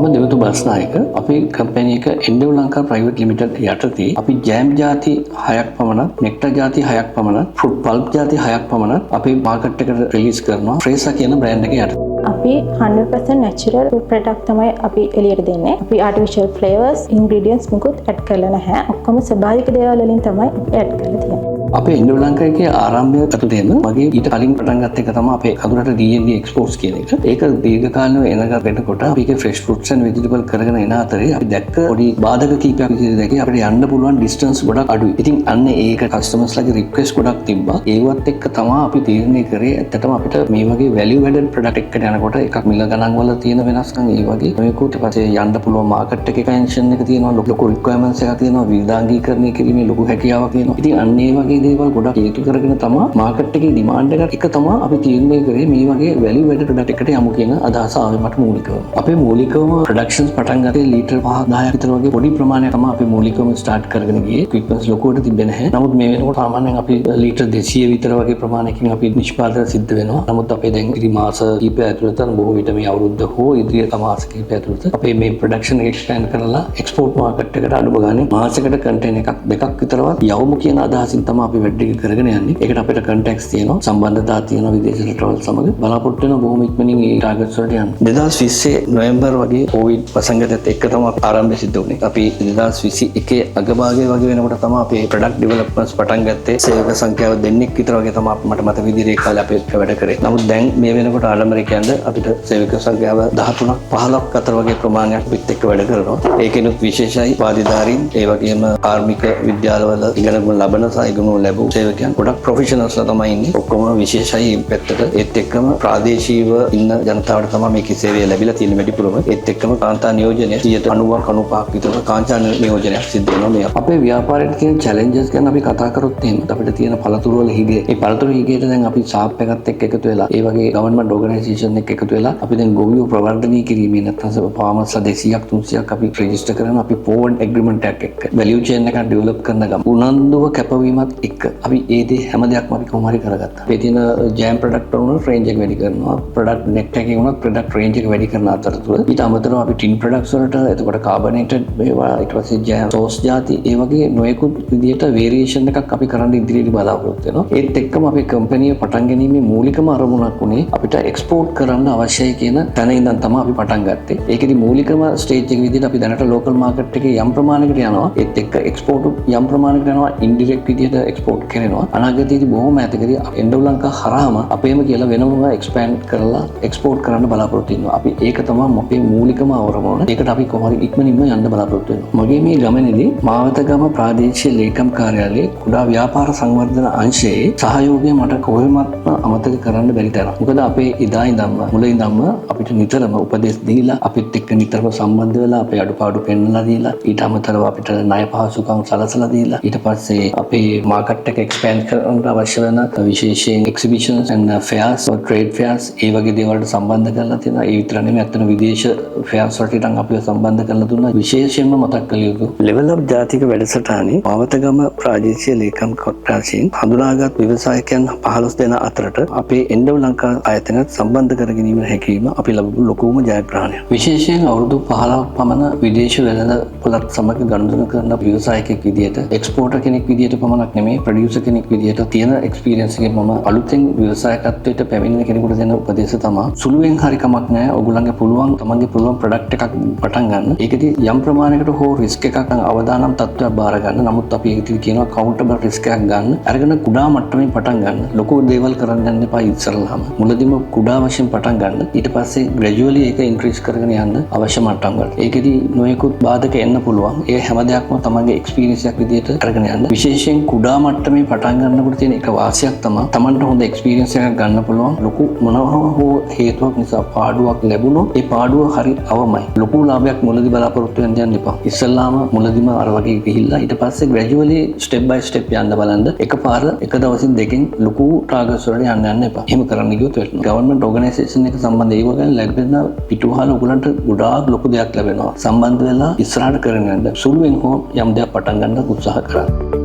මම දෙවතු බස්නායක අපේ කම්පැනි එක එන්ඩෙව් ලංකා ප්‍රයිවට් ලිමිටඩ් යටතේ අපි ජෑම් ಜಾති 6ක් පමණක්, නෙක්ටර් ಜಾති 6ක් පමණක්, ෆෘට් පල්ප් ಜಾති 6ක් පමණක් අපේ මාකට් එකට රිලීස් කරනවා ෆ්‍රේසා කියන බ්‍රෑන්ඩ් එක යටතේ. අපි 100% natural product තමයි අපි එළියට දෙන්නේ. අපි artificial flavors, ingredients මුකුත් add කරලා නැහැ. ඔක්කොම ස්වභාවික දේවල් වලින් තමයි add කරලා තියෙන්නේ. අපේ එන්ඩෙව් ලංකාවේ ආරම්භය ඇතුළතේම මගේ ඊට කලින් පටන් ගත්ත එක තමයි අපේ කඳුරට D&D exports කියන එක. ඒක දීර්ඝකාලීනව වෙනකොට අපි ඒක fresh fruits and vegetable කරගෙන එන අතරේ අපි දැක්ක පොඩි බාධක කීපයක් විදිහට දැකේ අපිට යන්න පුළුවන් distance ගොඩක් අඩුයි. ඉතින් අන්න ඒක customers ලගේ request ගොඩක් තිබ්බා. ඒවත් එක්ක තමයි අපි තීරණය කරේ ඇත්තටම අපිට මේ වගේ value added product එකකට යනකොට එකක් මිල ගණන් වල තියෙන වෙනස්කම් ඒ වගේ මේකත් ඊපස්සේ යන්න පුළුවන් market එකේ expansion එක තියෙනවා, ලොකු requirements එකක් තියෙනවා, විවිධාංගීකරණය කිරීමේ ලොකු හැකියාවක් තියෙනවා. ඉතින් අන්න ඒ වගේ දේවල් ගොඩක් හේතු කරගෙන තමයි මාකට් එකේ ඩිමාන්ඩ් එක තමයි අපි තීරණය කරේ මේ වගේ වැලියු වැඩ ප්‍රොඩක්ට් එකට යමු කියන අදහස ආවේ මට මූලිකව. අපේ මූලිකවම ප්‍රොඩක්ෂන්ස් පටන් ගත්තේ ලීටර් 5 10ක් විතර වගේ පොඩි ප්‍රමාණයක් තමයි අපි මූලිකවම ස්ටාර්ට් කරගෙන ගියේ. ඉක්විප්මන්ට්ස් ලොකුවට තිබෙන්නේ නැහැ. නමුත් මේ වෙනකොට සාමාන්‍යයෙන් අපි ලීටර් 200 විතර වගේ ප්‍රමාණයකින් අපි නිෂ්පාදනය සිද්ධ වෙනවා. නමුත් අපේ දැන් ඉරි මාස කිහිපය ඇතුළත බොහෝ විට මේ අවුරුද්ද හෝ ඉදිරියට මාස කිහිපය ඇතුළත අපේ මේ ප්‍රොඩක්ෂන් එක එක්ස්පෑන්ඩ් කරලා එක්ස්පෝර්ට් මාකට් එකට අඩුම ගානේ මාසයකට කන්ටේනර් එකක් දෙකක් විතරවත් යවමු කියන අදහසින් තමයි අපි වැඩ එක කරගෙන යන්නේ. ඒකට අපිට කන්ටැක්ට්ස් තියෙනවා, සම්බන්ධතා තියෙනවා විදේශ රටවල් සමග. බලාපොරොත්තු වෙන බොහොම ඉක්මනින් ඒ ටාගට්ස් වලට යන්න. 2020 නොවැම්බර් වගේ කොවිඩ් වසංගතයත් එක්ක තමයි ආරම්භය සිද්ධ වුණේ. අපි 2021 අගභාගයේ වගේ වෙනකොට තමයි අපේ ප්‍රොඩක්ට් ඩෙවලොප්මන්ට්ස් පටන් ගත්තේ. සේවක සංඛ්‍යාව දෙන්නෙක් විතර වගේ තමයි මට මතක විදිහට ඒ කාලේ අපි වැඩ කරේ. නමුත් දැන් මේ වෙනකොට ආඩම්බරකයන්ද අපිට සේවක සංඛ්‍යාව 13ක් 15ක් අතර වගේ ප්‍රමාණයක් පිට එක්ක වැඩ කරනවා. ඒකෙනුත් විශේෂයි වාදිදාරීන්, ඒ වගේම කාර්මික විද්‍යාලවල ඉගෙනගමු ලබන සහ ඉගෙනගමු ලැබූ සේවකයන් ගොඩක් ප්‍රොෆෙෂනල්ස් ලා තමයි ඉන්නේ. ඔක්කොම විශේෂයි මේ පැත්තට. ඒත් එක්කම ප්‍රාදේශීයව ඉන්න ජනතාවට තමයි මේකේ සේවය ලැබිලා තියෙන වැඩිපුරම. ඒත් එක්කම කාන්තා නියෝජනය 90ක් 95ක් විතර කාන්තා නියෝජනයක් සිද්ධ වෙනවා මේ. අපේ ව්‍යාපාරයේ තියෙන චැලෙන්ජස් ගැන අපි කතා කරොත් එහෙම අපිට තියෙන පළතුරු වල හිගේ. මේ පළතුරු හිගේට දැන් අපි ෂාප් එකත් එක්ක එකතු වෙලා ඒ වගේ ගවර්න්මන්ට් ඕගනයිසේෂන් එක්ක එකතු වෙලා අපි දැන් ගොවියෝ ප්‍රවර්ධනය කිරීමේ නැත්නම් ෆාමර්ස්ලා 200ක් 300ක් අපි රෙජිස්ටර් කරන අපි ෆෝවර්ඩ් ඇග්‍රීමන්ට් එකක් එක්ක වැලියු චේන් එකක් ඩෙවලොප් කරන ගමන් උනන්දුව කැපවීමත් එක්ක අපි ඒ දේ හැම දෙයක්ම අපි කොහොම හරි කරගත්තා. මේ තියෙන ජෑම් ප්‍රොඩක්ට් වල රේන්ජ් එක වැඩි කරනවා. ප්‍රොඩක්ට් නෙට් එකේ වුණත් ප්‍රොඩක්ට් රේන්ජ් එක වැඩි කරන අතරතුර ඊට අමතරව අපි ටින් ප්‍රොඩක්ට්ස් වලට එතකොට කාබනේටඩ් මේවා ඊට පස්සේ ජෑම් සෝස් ಜಾති ඒ වගේ නොයෙකුත් විදිහට වේරියේෂන් එකක් අපි කරන්න ඉදිරියට බලාපොරොත්තු වෙනවා. ඒත් එක්කම අපේ කම්පැනි පටන් ගැනීමේ මූලිකම අරමුණක් උනේ අපිට එක්ස්පෝර්ට් කරන්න අවශ්‍යයි කියන තැන ඉඳන් තමයි අපි පටන් ගත්තේ. ඒකෙදි මූලිකම ස්ටේජ් එක විදිහට අපි දැනට ලෝකල් මාකට් එකේ යම් ප්‍රමාණයකට යනවා. ඒත් එක්ක එක්ස්පෝර්ට් යම් ප්‍රමාණයකට යනවා. ඉන්ඩිරෙක්ට් විදිහට එක්ස්පෝර්ට් කරනවා. අනාගතයේදී බොහොම ඈතකදී එන්ඩෙව් ලංකා හරහාම අපේම කියලා වෙනම එක්ස්පෑන්ඩ් කරලා එක්ස්පෝර්ට් කරන්න බලාපොරොත්තු වෙනවා. අපි ඒක තමයි අපේ මූලිකම අවරමුණ. ඒකට අපි කොහොමද ඉක්මනින්ම යන්න බලාපොරොත්තු වෙනවා. මගේ මේ ගමනේදී මාවතගම ප්‍රාදේශීය ලේකම් කාර්යාලයේ කුඩා ව්‍යාපාර සංවර්ධන අංශයේ සහයෝගය මට කොහොමත්ම අමතක කරන්න බැරි තරම්. මොකද අපේ ඉදා ඉඳන්ම මුල ඉඳන්ම අපිට නිතරම උපදෙස් දීලා අපිත් එක්ක නිතරම සම්බන්ධ වෙලා අපේ අඩුපාඩු පෙන්වලා දීලා ඊට අමතරව අපිට ණය පහසුකම් සලසලා දීලා ඊට පස්සේ අපේ මාකට් එක එක්ස්පෑන්ඩ් කරන්න අවශ්‍ය වෙන විශේෂයෙන් එක්සිබිෂන්ස් and fairs or trade fairs ඒ වගේ දේවල් වලට සම්බන්ධ කරලා තියෙනවා. ඒ විතර නෙමෙයි අතන විදේශ fairs වලට ඉතින් අපිව සම්බන්ධ කරලා දුන්නා. විශේෂයෙන්ම මතක් කළ යුතු level up ජාතික වැඩසටහනේ මාවතගම ප්‍රාදේශීය ලේකම් කොට්ටාසියෙන් හඳුනාගත් ව්‍යවසායකයන් 15 දෙනා අතරට අපේ එන්ඩෙව් ලංකා ආයතනයත් සම්බන්ධ කර ගැනීම හැකියීම අපි ලැබපු ලොකුම ජයග්‍රහණයක්. විශේෂයෙන් අවුරුදු 15ක් පමණ විදේශ වෙළඳ පොළත් සමග ගනුදෙනු කරන ව්‍යවසායකයෙක් විදිහට එක්ස්පෝර්ටර් කෙනෙක් විදිහට පමණක් නෙමෙයි ප්‍රොඩියුසර් කෙනෙක් විදිහට තියෙන එක්ස්පීරියන්ස් එකෙන් මම අලුතෙන් ව්‍යවසායකත්වයට පැමිණෙන කෙනෙකුට දෙන උපදේශය තමයි සුළුවෙන් හරි කමක් නැහැ. ඔයගොල්ලන්ගේ තමන්ගේ පුළුවන් ප්‍රොඩක්ට් එකක් පටන් ගන්න. ඒකදී යම් ප්‍රමාණයකට හෝ රිස්ක් එකක් අවදානම් තත්ත්වයක් බාර ගන්න. නමුත් අපි ඒකදී කියනවා කවුන්ටබල් රිස්ක් එකක් ගන්න. අරගෙන කුඩා මට්ටමින් පටන් ගන්න. ලොකු දේවල් කරන්න යන්න එපා ඉස්සරලාම. මුලදීම කුඩා වශයෙන් පටන් ගන්න. ඊට පස්සේ ග්‍රැජුවලි ඒක ඉන්ක්‍රීස් කරගෙන යන්න අවශ්‍ය මට්ටම් වලට. ඒකදී නොයෙකුත් බාධක එන්න පුළුවන්. ඒ හැම දෙයක්ම තමන්ගේ එක්ස්පීරියන්ස් එකක් විදිහට අරගෙන යන්න. විශේෂයෙන් කුඩා මට්ටමේ පටන් ගන්නකොට තියෙන එක වාසියක් තමයි තමන්ට හොඳ එක්ස්පීරියන්ස් එකක් ගන්න පුළුවන්. ලොකු මොනවා හෝ හේතුවක් නිසා පාඩුවක් ලැබුණොත් ඒ පාඩුව හරි අවමයි. ලොකු ලාභයක් මුලදී බලාපොරොත්තු වෙන්න යන්න එපා. ඉස්සල්ලාම මුලදීම අර වගේ ගිහිල්ලා ඊට පස්සේ ග්‍රැජුවලි ස්ටෙප් බයි ස්ටෙප් යන්න බලන්න. එකපාර එක දවසින් දෙකෙන් ලොකු ටාගට්ස් වලට යන්න එපා. එහෙම කරන්න ගියොත් වෙනවා. ගවර්න්මන්ට් ඕගනයිසේෂන් එක සම්බන්ධ ඒව ගැන ලැබෙන පිටුවහල ඔයගලන්ට ගොඩාක් ලොකු දෙයක් ලැබෙනවා. සම්බන්ධ වෙලා ඉස්සරහට කරගෙන යන්න. සුළුවෙන් හෝ යම් දෙයක් පටන් ගන්න උත්සාහ කරන්න.